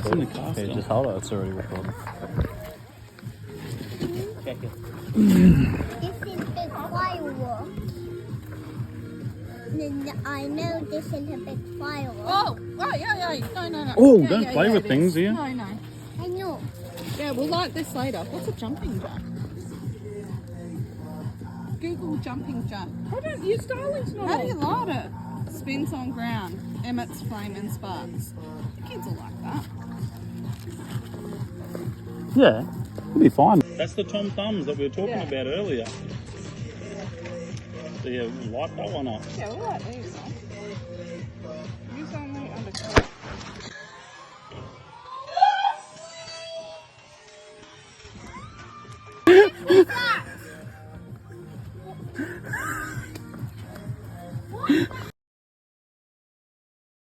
It's in the car Okay, still. just hold it. It's already recording. Check it. This is big firework. I know this is a big firework. Oh, yeah. No. Oh, Yeah, don't play with it things is. here. No. I know. Yeah, we'll light this later. What's a jumping jack? Google jumping jack. I don't use Starling's not How do you light it? Spins on ground, emits flame and sparks. Kids will like that. Yeah, it'll be fine. That's the Tom Thumbs that we were talking Yeah. about earlier. Do you light that one up? Yeah, we'll light these.